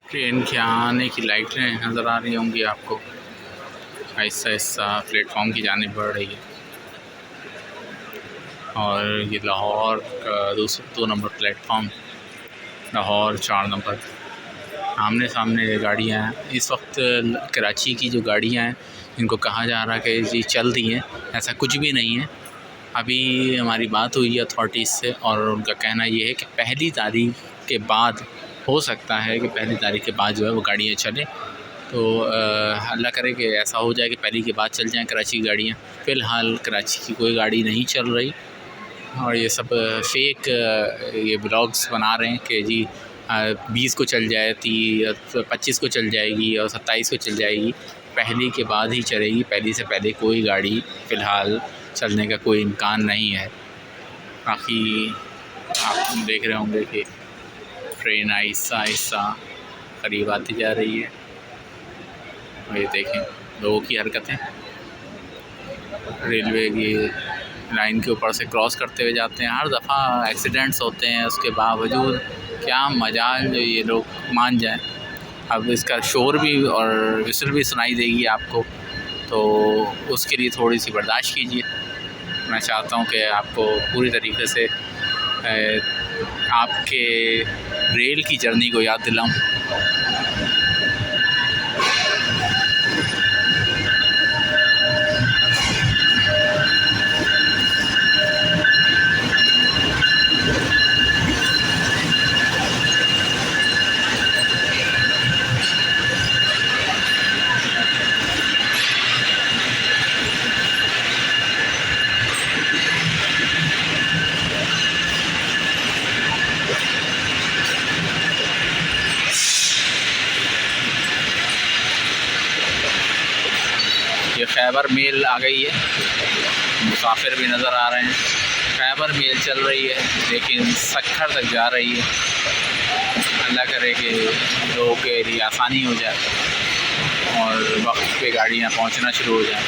Train के आने की लाइटें नज़र आ रही होंगी आपको। ऐसा ऐसा प्लेटफॉर्म की जाने बढ़ रही है और ये लाहौर का 2 नंबर प्लेटफॉर्म, लाहौर 4 नंबर। आमने सामने गाड़ियाँ हैं। इस वक्त कराची की जो गाड़ियाँ हैं इनको कहा जा रहा है कि जी चल रही हैं, ऐसा कुछ भी नहीं है। अभी हमारी बात हुई है अथॉरिटीज़ से और उनका कहना ये है कि पहली तारीख के बाद हो सकता है कि पहली तारीख के बाद जो है वो गाड़ियाँ चलें। तो अल्लाह करे कि ऐसा हो जाए कि पहली के बाद चल जाएं कराची की गाड़ियाँ। फ़िलहाल कराची की कोई गाड़ी नहीं चल रही और ये सब फेक ये ब्लॉग्स बना रहे हैं कि जी 20 को चल जाए, 25 को चल जाएगी और 27 को चल जाएगी। पहली के बाद ही चलेगी, पहली से पहले कोई गाड़ी फ़िलहाल चलने का कोई इम्कान नहीं है। बाकी आप देख रहे होंगे कि ट्रेन आहिस्ता आहिस्ता करीब आती जा रही है। ये देखें लोगों की हरकतें, रेलवे की लाइन के ऊपर से क्रॉस करते हुए जाते हैं। हर दफ़ा एक्सीडेंट्स होते हैं, उसके बावजूद क्या मजाल जो ये लोग मान जाएं। अब इसका शोर भी और विसल भी सुनाई देगी आपको, तो उसके लिए थोड़ी सी बर्दाश्त कीजिए। मैं चाहता हूँ कि आपको पूरी तरीके से आपके रेल की जर्नी को याद दिलाऊँ। ये खैबर मेल आ गई है, मुसाफिर भी नज़र आ रहे हैं। खैबर मेल चल रही है लेकिन सक्खर तक जा रही है। अल्लाह करे कि लोगों के लिए आसानी हो जाए और वक्त पे गाड़ियाँ पहुंचना शुरू हो जाएं।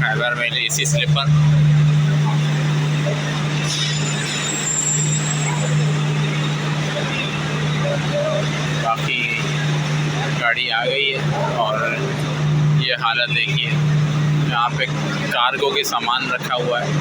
खैबर मेल AC स्लीपर, बाकी गाड़ी आ गई है और ये हालत देखिए, यहाँ पे कार्गो के सामान रखा हुआ है।